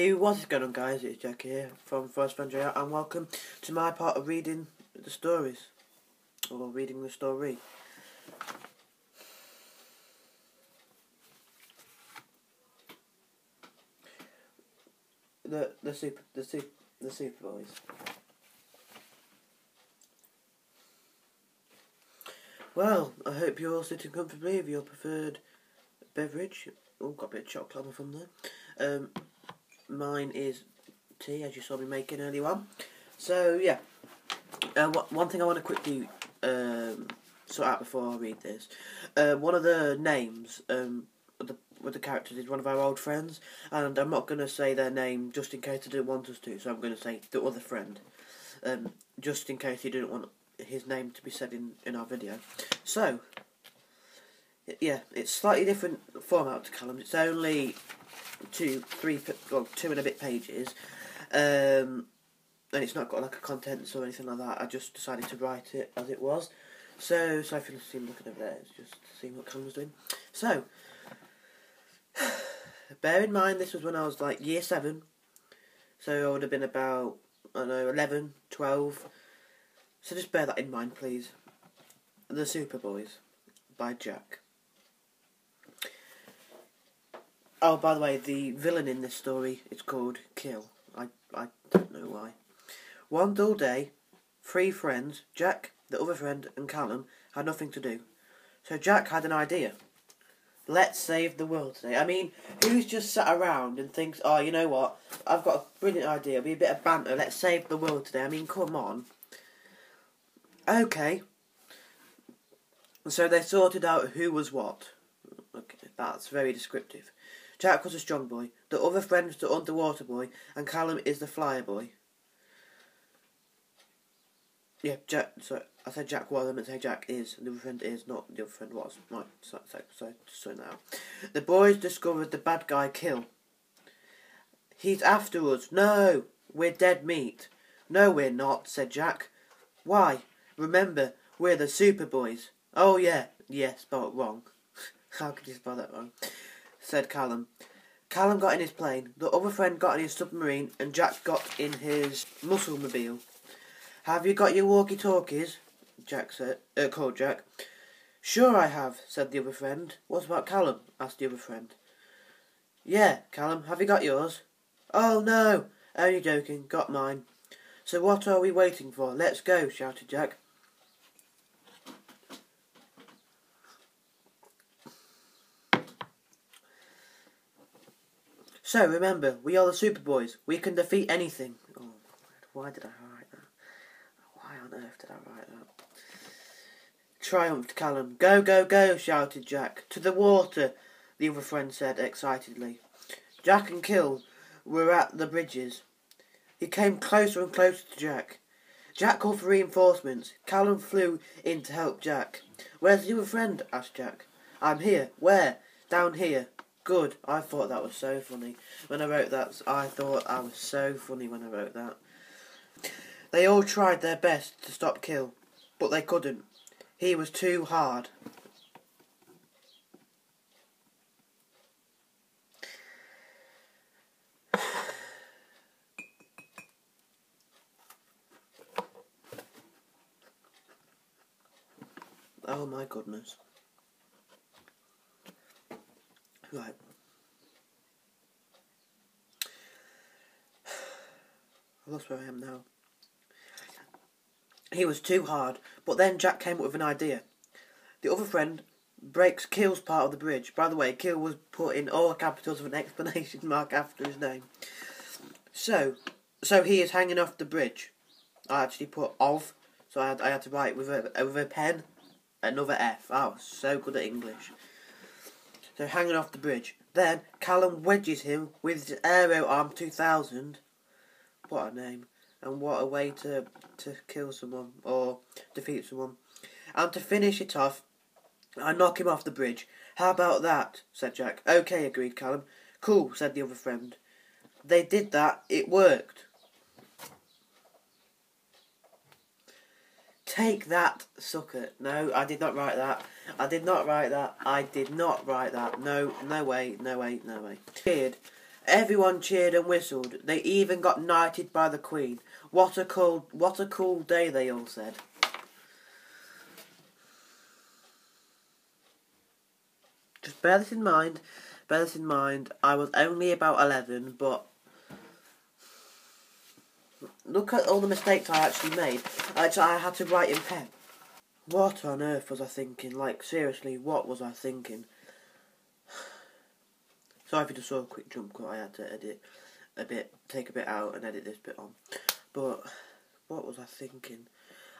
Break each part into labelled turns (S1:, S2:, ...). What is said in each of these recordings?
S1: Hey, what is going on, guys? It's Jack here from First Friend JR, and welcome to my part of reading the stories, or reading the story. The Super Boys. Well, I hope you're all sitting comfortably with your preferred beverage. Oh, got a bit of chocolate from there. Mine is tea, as you saw me making earlier on. So yeah, one thing I want to quickly sort out before I read this. One of the names with the characters is one of our old friends, and I'm not going to say their name just in case they didn't want us to. So I'm going to say the other friend, just in case he didn't want his name to be said in our video. So yeah, it's slightly different format to Callum's. It's only two and a bit pages, and it's not got like a contents or anything like that. I just decided to write it as it was. So if you see him looking over there, it's just seeing what Callum was doing. So bear in mind, this was when I was like year 7, so I would have been about, I don't know, 11, 12. So just bear that in mind, please. The Super Boys by Jack. Oh, by the way, the villain in this story is called Kill. I don't know why. One dull day, 3 friends, Jack, the other friend, and Callum, had nothing to do. So Jack had an idea. Let's save the world today. I mean, who's just sat around and thinks, oh, you know what, I've got a brilliant idea, it'll be a bit of banter, let's save the world today. I mean, come on. Okay. So they sorted out who was what. Okay, that's very descriptive. Jack was a strong boy, the other friend was the underwater boy, and Callum is the flyer boy. Yeah, Jack. So I said Jack was. I meant to say Jack is, and the other friend is, not the other friend was. Right. So now, the boys discovered the bad guy Kill. He's after us. No, we're dead meat. No, we're not," said Jack. "Why? Remember, we're the Super Boys." "Oh yeah, spelled wrong." "How could you spell that wrong?" said Callum. Callum got in his plane. The other friend got in his submarine, and Jack got in his muscle-mobile. "Have you got your walkie-talkies?" Jack said. Called Jack. "Sure I have," said the other friend. "What about Callum?" asked the other friend. "Yeah, Callum, have you got yours?" "Oh no, only joking, got mine." "So what are we waiting for? Let's go," shouted Jack. "So remember, we are the Super Boys. We can defeat anything." Oh, why did I write that? Why on earth did I write that? Triumphed Callum. "Go, go, go," shouted Jack. "To the water," the other friend said excitedly. Jack and Kill were at the bridges. He came closer and closer to Jack. Jack called for reinforcements. Callum flew in to help Jack. "Where's the other friend?" asked Jack. "I'm here." "Where?" "Down here." Good. I thought that was so funny. When I wrote that, I thought I was so funny when I wrote that. They all tried their best to stop Kill, but they couldn't. He was too hard. Oh my goodness. Right. I lost where I am now. He was too hard, but then Jack came up with an idea. The other friend breaks Kill's part of the bridge. By the way, Kill was put in all capitals with an exclamation mark after his name. So he is hanging off the bridge. I actually put "of," so I had to write with a pen another F. I was so good at English. So hanging off the bridge. Then Callum wedges him with his Aero Arm 2000. What a name. And what a way to kill someone or defeat someone. And to finish it off, I knock him off the bridge. "How about that?" said Jack. "Okay," agreed Callum. "Cool," said the other friend. They did that. It worked. Take that, sucker. No, I did not write that. I did not write that. I did not write that. No way. Cheered Everyone cheered and whistled. They even got knighted by the Queen. What a cool day, they all said. Just bear this in mind. I was only about 11, but look at all the mistakes I actually made. I had to write in pen. What on earth was I thinking? Like, seriously, what was I thinking? Sorry if you just saw a quick jump cut. I had to edit a bit, take a bit out and edit this bit on. But what was I thinking?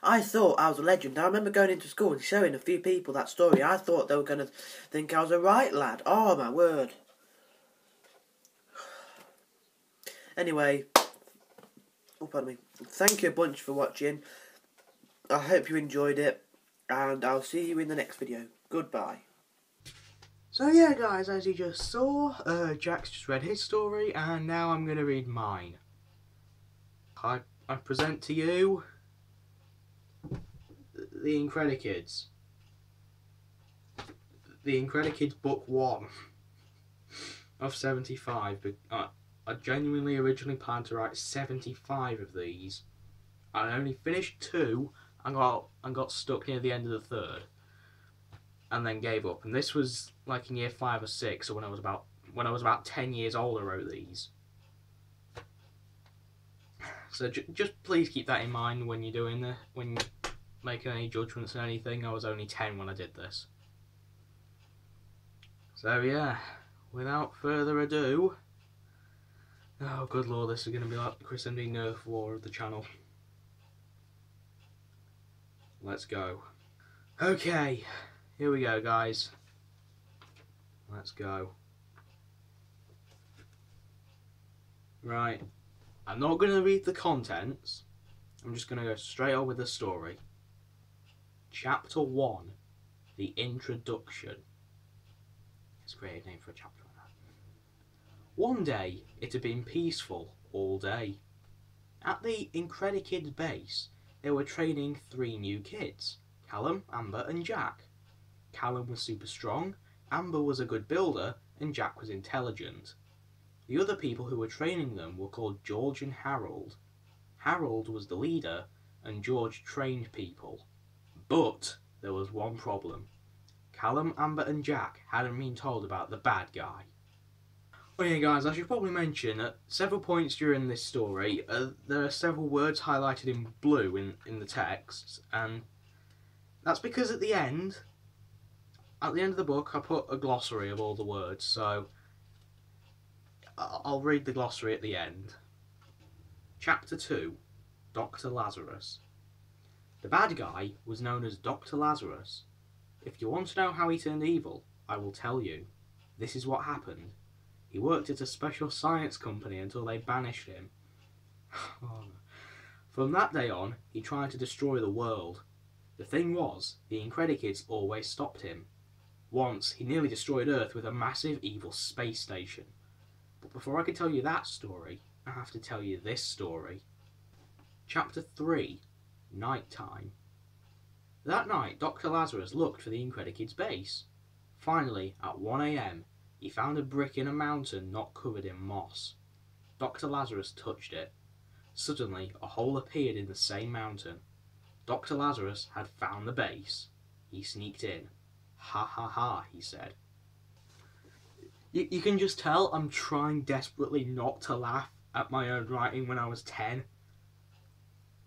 S1: I thought I was a legend. I remember going into school and showing a few people that story. I thought they were going to think I was a right lad. Oh, my word. Anyway, pardon me. Thank you a bunch for watching. I hope you enjoyed it. And I'll see you in the next video. Goodbye.
S2: So yeah guys, as you just saw, Jack's just read his story, and now I'm going to read mine. I present to you The Incredikids. The Incredikids Book 1 of 75. But I genuinely originally planned to write 75 of these. I only finished 2 and got stuck near the end of the 3rd. And then gave up. And this was like in year 5 or 6, or when I was about 10 years old I wrote these. So just please keep that in mind when you're when you're making any judgments on anything. I was only 10 when I did this. So yeah, without further ado, oh good lord, this is going to be like the Chris MD Nerf War of the channel. Let's go. Okay. Here we go, guys. Let's go. Right. I'm not going to read the contents. I'm just going to go straight on with the story. Chapter 1. The Introduction. It's a creative name for a chapter like that. One day, it had been peaceful all day. At the Incredikids base, they were training 3 new kids. Callum, Amber and Jack. Callum was super strong, Amber was a good builder, and Jack was intelligent. The other people who were training them were called George and Harold. Harold was the leader, and George trained people. But there was one problem. Callum, Amber and Jack hadn't been told about the bad guy. Oh yeah guys, I should probably mention at several points during this story, there are several words highlighted in blue in the text, and that's because at the end of the book, I put a glossary of all the words, so I'll read the glossary at the end. Chapter 2, Dr. Lazarus. The bad guy was known as Dr. Lazarus. If you want to know how he turned evil, I will tell you. This is what happened. He worked at a special science company until they banished him. From that day on, he tried to destroy the world. The thing was, the Incredikids always stopped him. Once, he nearly destroyed Earth with a massive evil space station. But before I can tell you that story, I have to tell you this story. Chapter 3, Nighttime. That night, Dr. Lazarus looked for the Incredikids base. Finally, at 1 AM, he found a brick in a mountain not covered in moss. Dr. Lazarus touched it. Suddenly, a hole appeared in the same mountain. Dr. Lazarus had found the base. He sneaked in. Ha ha ha, he said. You can just tell I'm trying desperately not to laugh at my own writing when I was 10.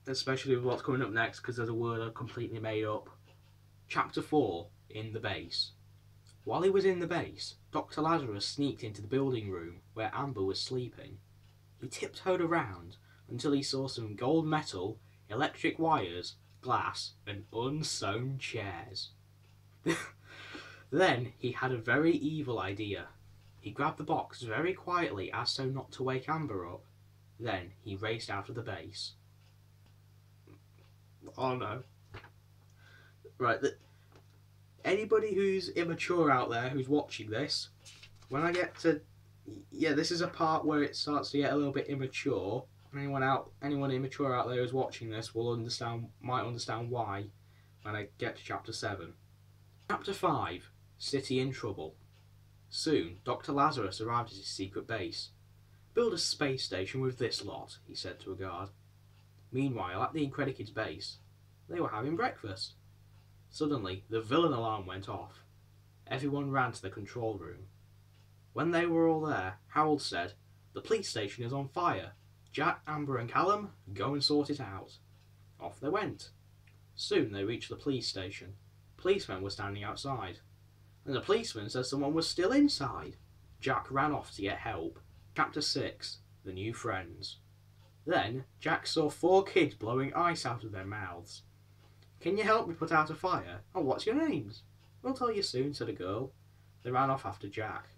S2: Especially with what's coming up next, because there's a word I've completely made up. Chapter 4, In the Base. While he was in the base, Dr. Lazarus sneaked into the building room where Amber was sleeping. He tiptoed around until he saw some gold metal, electric wires, glass, and unsewn chairs. Then he had a very evil idea. He grabbed the box very quietly as so not to wake Amber up. Then he raced out of the base. Oh no. Right, anybody who's immature out there who's watching this, when I get to... Yeah, this is a part where it starts to get a little bit immature. Anyone immature out there who's watching this might understand why when I get to chapter 7. Chapter 5, City in Trouble. Soon, Dr. Lazarus arrived at his secret base. Build a space station with this lot, he said to a guard. Meanwhile, at the Incredikids base, they were having breakfast. Suddenly, the villain alarm went off. Everyone ran to the control room. When they were all there, Harold said, "The police station is on fire. Jack, Amber and Callum, go and sort it out." Off they went. Soon they reached the police station. Policemen were standing outside, and the policeman said someone was still inside. Jack ran off to get help. Chapter 6. The New Friends. Then Jack saw 4 kids blowing ice out of their mouths. "Can you help me put out a fire? Oh, what's your names?" "We'll tell you soon," said a girl. They ran off after Jack.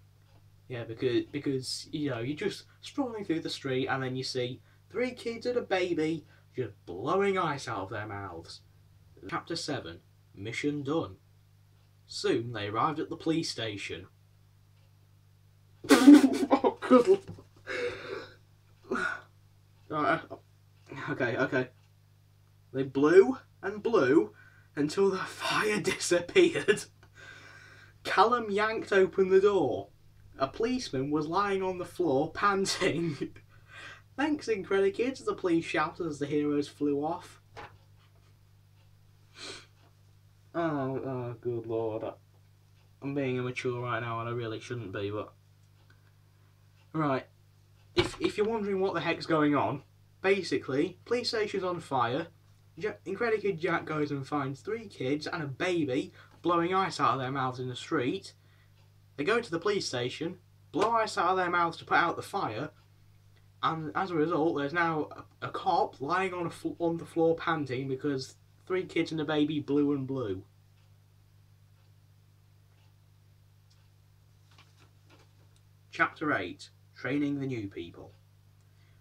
S2: Yeah, because you know, you're just strolling through the street and then you see 3 kids and a baby just blowing ice out of their mouths. Chapter 7. Mission done. Soon they arrived at the police station. Oh, good. Okay. They blew and blew until the fire disappeared. Callum yanked open the door. A policeman was lying on the floor, panting. "Thanks, Incredikids," the police shouted as the heroes flew off. Oh, good lord. I'm being immature right now and I really shouldn't be, but... Right. If you're wondering what the heck's going on, basically, police station's on fire. Incredikid Jack goes and finds 3 kids and a baby blowing ice out of their mouths in the street. They go to the police station, blow ice out of their mouths to put out the fire, and as a result, there's now a cop lying on the floor panting because 3 kids and a baby blew and blew. Chapter 8. Training the New People.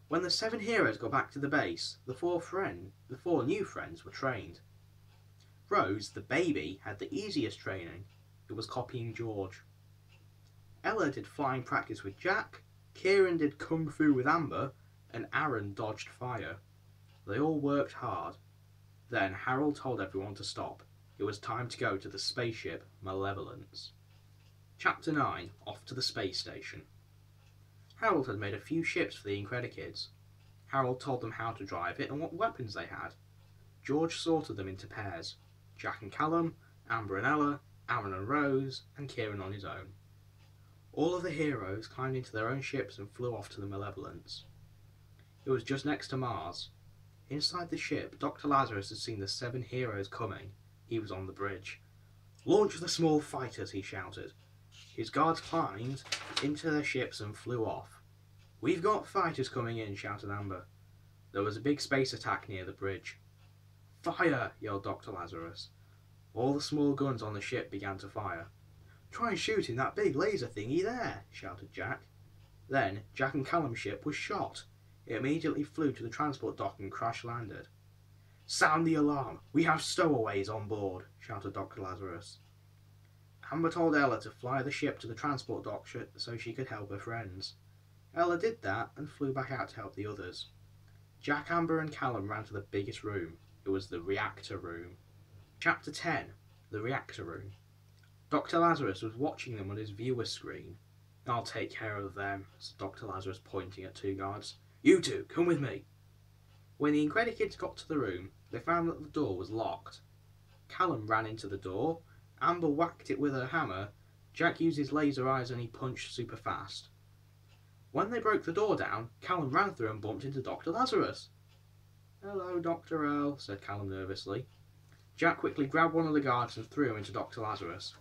S2: When the 7 heroes got back to the base, the 4 new friends were trained. Rose, the baby, had the easiest training. It was copying George. Ella did flying practice with Jack, Kieran did kung fu with Amber, and Aaron dodged fire. They all worked hard. Then Harold told everyone to stop. It was time to go to the spaceship Malevolence. Chapter 9. Off to the space station. Harold had made a few ships for the Incredikids. Harold told them how to drive it and what weapons they had. George sorted them into pairs. Jack and Callum, Amber and Ella, Aaron and Rose, and Kieran on his own. All of the heroes climbed into their own ships and flew off to the Malevolence. It was just next to Mars. Inside the ship, Dr. Lazarus had seen the 7 heroes coming. He was on the bridge. "Launch the small fighters," he shouted. His guards climbed into their ships and flew off. "We've got fighters coming in," shouted Amber. There was a big space attack near the bridge. "Fire!" yelled Dr. Lazarus. All the small guns on the ship began to fire. "Try shooting that big laser thingy there," shouted Jack. Then Jack and Callum's ship was shot. It immediately flew to the transport dock and crash-landed. "Sound the alarm! We have stowaways on board," shouted Dr. Lazarus. Amber told Ella to fly the ship to the transport dock so she could help her friends. Ella did that and flew back out to help the others. Jack, Amber and Callum ran to the biggest room. It was the reactor room. Chapter 10. The reactor room. Dr. Lazarus was watching them on his viewer screen. "I'll take care of them," said Dr. Lazarus, pointing at 2 guards. "You 2, come with me." When the Incredikids got to the room, they found that the door was locked. Callum ran into the door, Amber whacked it with her hammer, Jack used his laser eyes and he punched super fast. When they broke the door down, Callum ran through and bumped into Dr. Lazarus. "Hello, Dr. Earl," said Callum nervously. Jack quickly grabbed one of the guards and threw him into Dr. Lazarus.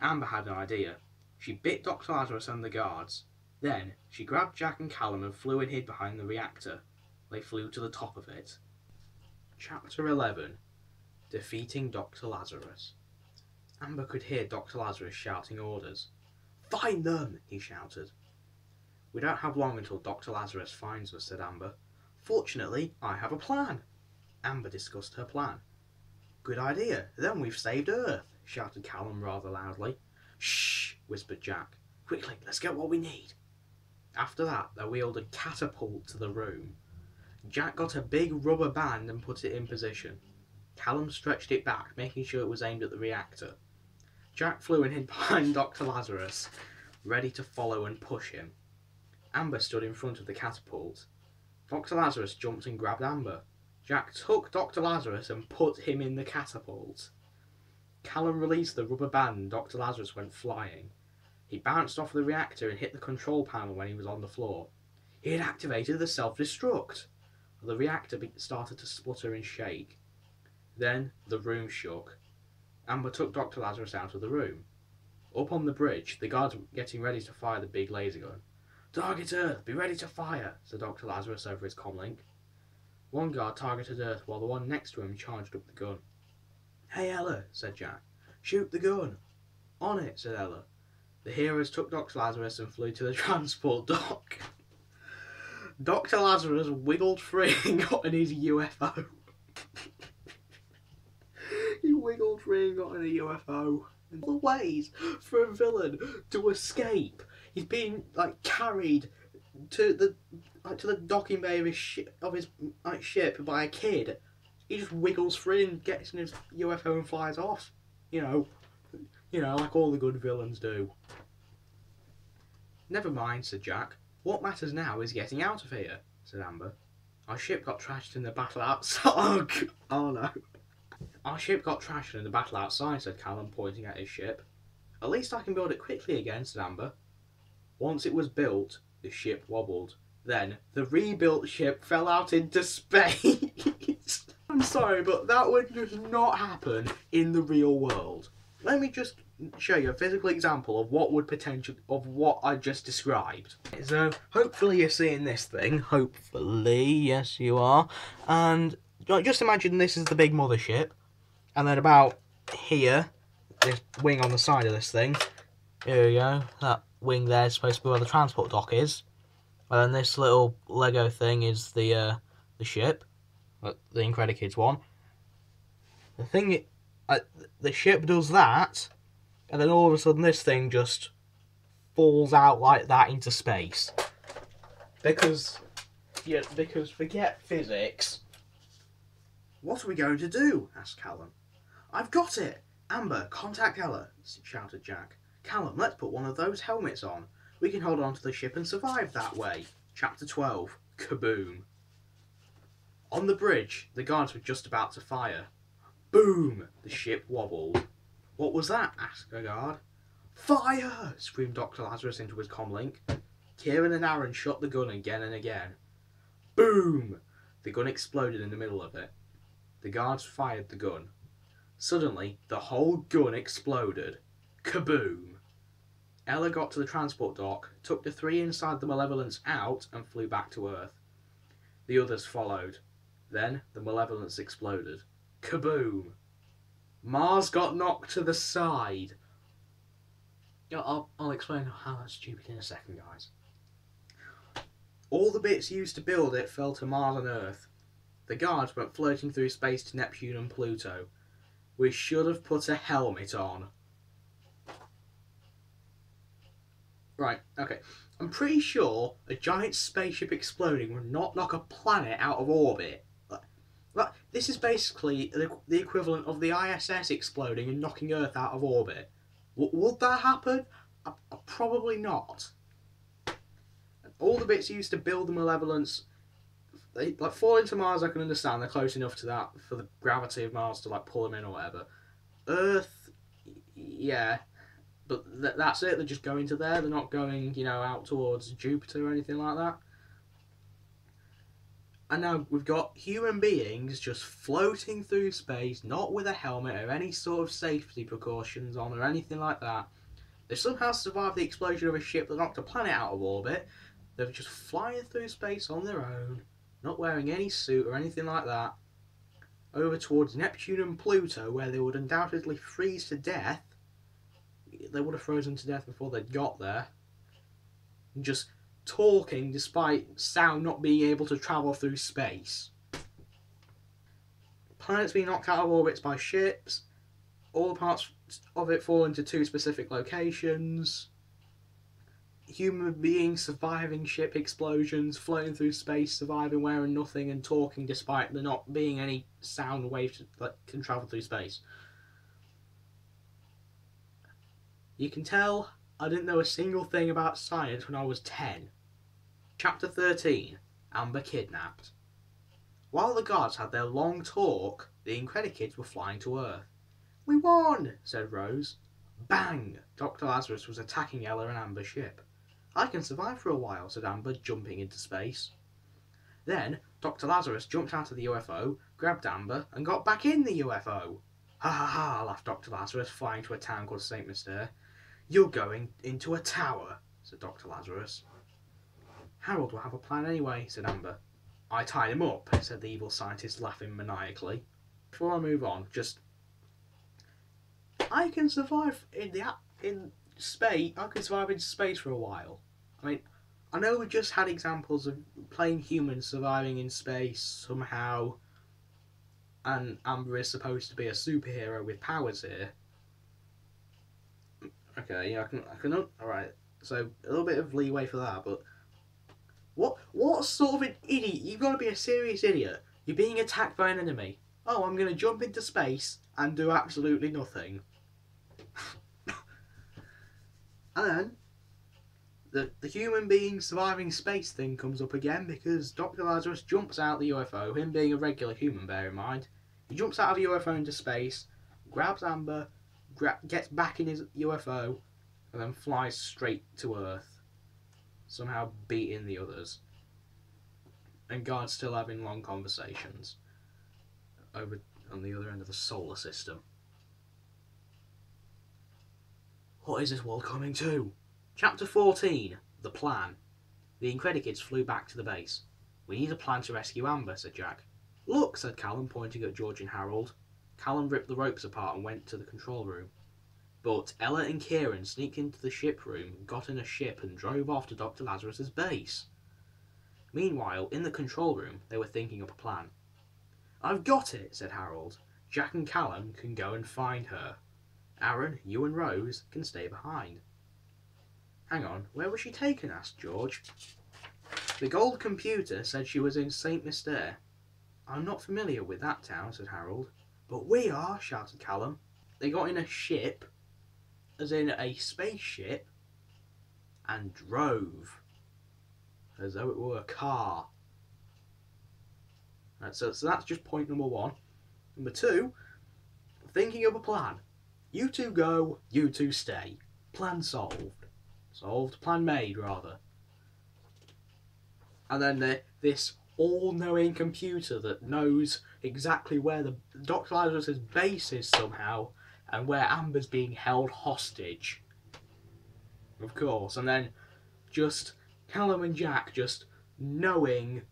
S2: Amber had an idea. She bit Dr. Lazarus and the guards. Then she grabbed Jack and Callum and flew and hid behind the reactor. They flew to the top of it. Chapter 11. Defeating Dr. Lazarus. Amber could hear Dr. Lazarus shouting orders. "Find them!" he shouted. "We don't have long until Dr. Lazarus finds us," said Amber. "Fortunately, I have a plan." Amber discussed her plan. "Good idea, then we've saved Earth," shouted Callum rather loudly. "Shh," whispered Jack. "Quickly, let's get what we need." After that, they wheeled a catapult to the room. Jack got a big rubber band and put it in position. Callum stretched it back, making sure it was aimed at the reactor. Jack flew and hid behind Dr. Lazarus, ready to follow and push him. Amber stood in front of the catapult. Dr. Lazarus jumped and grabbed Amber. Jack took Dr. Lazarus and put him in the catapult. Callum released the rubber band and Dr. Lazarus went flying. He bounced off the reactor and hit the control panel when he was on the floor. He had activated the self-destruct. The reactor started to splutter and shake. Then the room shook. Amber took Dr. Lazarus out of the room. Up on the bridge, the guards were getting ready to fire the big laser gun. "Target Earth, be ready to fire," said Dr. Lazarus over his comlink. One guard targeted Earth while the one next to him charged up the gun. "Hey Ella," said Jack. "Shoot the gun." "On it," said Ella. The heroes took Dr. Lazarus and flew to the transport dock. Dr. Lazarus wiggled free and got in his UFO. He wiggled free and got in a UFO. And the ways for a villain to escape. He's being carried to the docking bay of his ship by a kid. He just wiggles free and gets in his UFO and flies off. You know, like all the good villains do. "Never mind," said Jack. "What matters now is getting out of here," said Amber. "Our ship got trashed in the battle outside." Oh no. "Our ship got trashed in the battle outside," said Callum, pointing at his ship. "At least I can build it quickly again," said Amber. Once it was built, the ship wobbled. Then the rebuilt ship fell out into space. I'm sorry, but that would just not happen in the real world. Let me just show you a physical example of what I just described. So hopefully you're seeing this thing. Hopefully, yes you are. And just imagine this is the big mothership, and then about here, this wing on the side of this thing. Here we go. That wing there is supposed to be where the transport dock is. And then this little Lego thing is the ship, the Incredikids one. The ship does that, and then all of a sudden this thing just falls out like that into space. Because forget physics. "What are we going to do?" asked Callum. "I've got it! Amber, contact Ella," shouted Jack. "Callum, let's put one of those helmets on. We can hold on to the ship and survive that way." Chapter 12. Kaboom. On the bridge, the guards were just about to fire. Boom! The ship wobbled. "What was that?" asked a guard. "Fire!" screamed Dr. Lazarus into his comlink. Kieran and Aaron shot the gun again and again. Boom! The gun exploded in the middle of it. The guards fired the gun. Suddenly, the whole gun exploded. Kaboom! Ella got to the transport dock, took the three inside the Malevolence out, and flew back to Earth. The others followed. Then the Malevolence exploded. Kaboom! Mars got knocked to the side. I'll explain how that's stupid in a second, guys. All the bits used to build it fell to Mars and Earth. The guards went floating through space to Neptune and Pluto. We should have put a helmet on. Right, okay. I'm pretty sure a giant spaceship exploding would not knock a planet out of orbit. This is basically the equivalent of the ISS exploding and knocking Earth out of orbit. Would that happen? Probably not. All the bits used to build the Malevolence, they fall into Mars. I can understand, they're close enough to that for the gravity of Mars to pull them in or whatever. Earth, yeah, but that's it. They're just going to there. They're not going, out towards Jupiter or anything like that. And now we've got human beings just floating through space, not with a helmet or any sort of safety precautions on or anything like that. They somehow survived the explosion of a ship that knocked a planet out of orbit. They're just flying through space on their own, not wearing any suit or anything like that, over towards Neptune and Pluto, where they would undoubtedly freeze to death. They would have frozen to death before they got there. Just talking despite sound not being able to travel through space. Planets being knocked out of orbits by ships. All the parts of it fall into two specific locations. Human beings surviving ship explosions, floating through space, surviving wearing nothing and talking despite there not being any sound waves that can travel through space. You can tell I didn't know a single thing about science when I was 10. Chapter 13. Amber Kidnapped. While the guards had their long talk, the Incredikids were flying to Earth. "We won," said Rose. Bang! Dr. Lazarus was attacking Ella and Amber's ship. "I can survive for a while," said Amber, jumping into space. Then Dr. Lazarus jumped out of the UFO, grabbed Amber, and got back in the UFO. "Ha ha ha," laughed Dr. Lazarus, flying to a town called St. Mystere. "You're going into a tower," said Dr. Lazarus. "Harold will have a plan anyway," said Amber. "I tied him up," said the evil scientist, laughing maniacally. Before I move on, I can survive in space. I can survive in space for a while. I mean, I know we just had examples of plain humans surviving in space somehow, and Amber is supposed to be a superhero with powers here. Okay, yeah, I can. All right, so a little bit of leeway for that, but what sort of an idiot? You've got to be a serious idiot. You're being attacked by an enemy. Oh, I'm going to jump into space and do absolutely nothing. And then the human being surviving space thing comes up again because Dr. Lazarus jumps out the UFO, him being a regular human, bear in mind. He jumps out of the UFO into space, grabs Amber, gets back in his UFO, and then flies straight to Earth, somehow beating the others. And guards still having long conversations over on the other end of the solar system. What is this world coming to? Chapter 14. The Plan. The Incredikids flew back to the base. "We need a plan to rescue Amber," said Jack. "Look," said Callum, pointing at George and Harold. Callum ripped the ropes apart and went to the control room. But Ella and Kieran sneaked into the ship room, got in a ship and drove off to Dr. Lazarus's base. Meanwhile, in the control room, they were thinking up a plan. "I've got it," said Harold. "Jack and Callum can go and find her. Aaron, you and Rose can stay behind." "Hang on, where was she taken?" asked George. "The gold computer said she was in St. Mystere." "I'm not familiar with that town," said Harold. "But we are," shouted Callum. They got in a ship, as in a spaceship, and drove, as though it were a car. Right, so that's just point number one. Number two, thinking of a plan. You two go, you two stay. Plan solved. Solved, plan made, rather. And then this all-knowing computer that knows exactly where the Dr. Lazarus' base is somehow, and where Amber's being held hostage. Of course. And then just Callum and Jack just knowing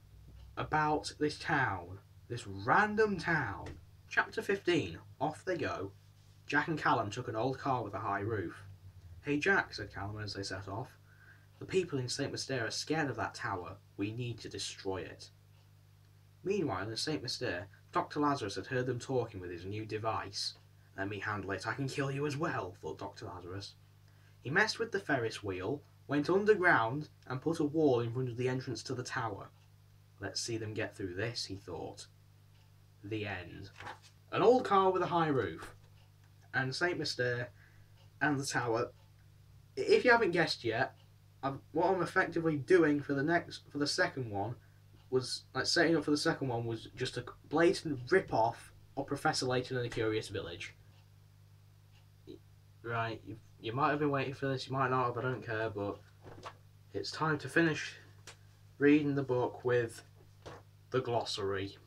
S2: about this town. This random town. Chapter 15. Off they go. Jack and Callum took an old car with a high roof. "Hey Jack," said Callum as they set off. "The people in St. Mystere are scared of that tower. We need to destroy it." Meanwhile, in St. Mystere, Dr. Lazarus had heard them talking with his new device. "Let me handle it, I can kill you as well," thought Dr. Lazarus. He messed with the Ferris wheel, went underground, and put a wall in front of the entrance to the tower. "Let's see them get through this," he thought. The end. An old car with a high roof, and St. Mystere, and the tower. If you haven't guessed yet, what I'm effectively doing for the second one was, setting up for the second one was just a blatant rip-off of Professor Layton and the Curious Village. Right, you might have been waiting for this, you might not have, I don't care, but it's time to finish reading the book with the glossary.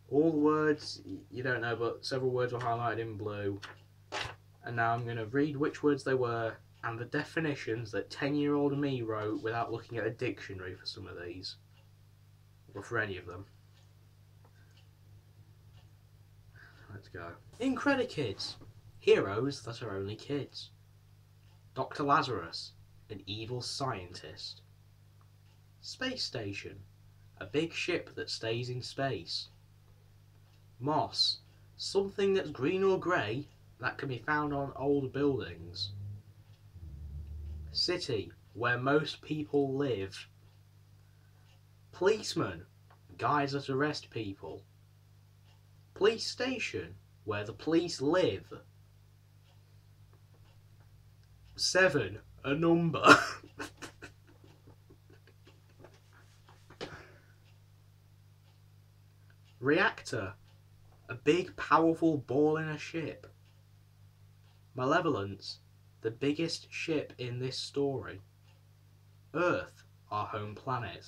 S2: All the words you don't know, but several words were highlighted in blue. And now I'm going to read which words they were and the definitions that 10-year-old me wrote without looking at a dictionary for some of these. Or for any of them. Let's go. Incredikids. Heroes that are only kids. Dr. Lazarus. An evil scientist. Space station. A big ship that stays in space. Moss. Something that's green or grey that can be found on old buildings. City, where most people live. Policeman, guys that arrest people. Police station, where the police live. 7, a number. Reactor, a big powerful ball in a ship. Malevolence, the biggest ship in this story. Earth, our home planet.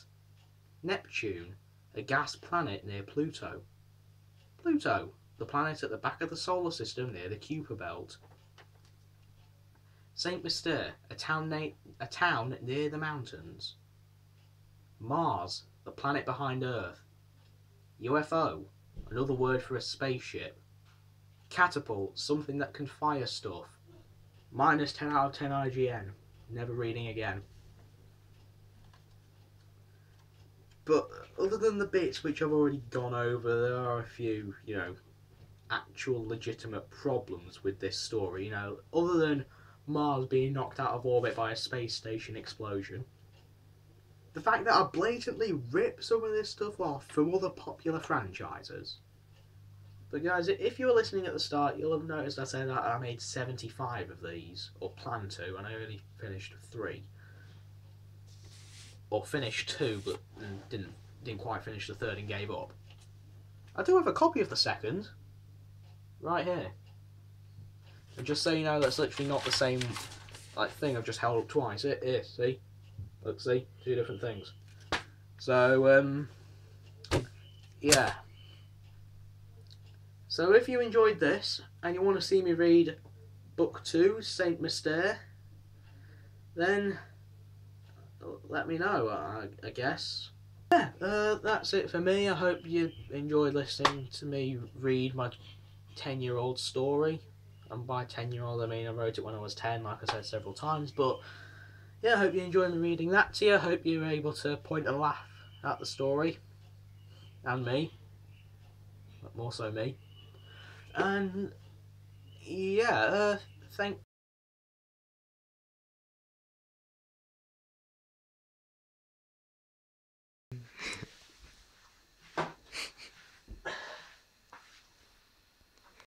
S2: Neptune, a gas planet near Pluto. Pluto, the planet at the back of the solar system near the Kuiper Belt. Saint Mystere, a town near the mountains. Mars, the planet behind Earth. UFO, another word for a spaceship. Catapult, something that can fire stuff. Minus 10 out of 10 IGN. Never reading again. But other than the bits which I've already gone over, there are a few, actual legitimate problems with this story. Other than Mars being knocked out of orbit by a space station explosion. The fact that I blatantly rip some of this stuff off from other popular franchises. But guys, if you were listening at the start, you'll have noticed I said that I made 75 of these, or planned to, and I only finished 3. Or finished 2, but didn't quite finish the 3rd and gave up. I do have a copy of the 2nd, right here. And just so you know, that's literally not the same thing I've just held up twice. It is, see? Look, see? 2 different things. So, yeah. So if you enjoyed this, and you want to see me read Book 2, Saint Mystere, then let me know, I guess. Yeah, that's it for me. I hope you enjoyed listening to me read my 10-year-old story. And by 10-year-old, I mean I wrote it when I was 10, like I said several times. But yeah, I hope you enjoyed me reading that to you. I hope you were able to point a laugh at the story. And me. But more so me. And yeah, thank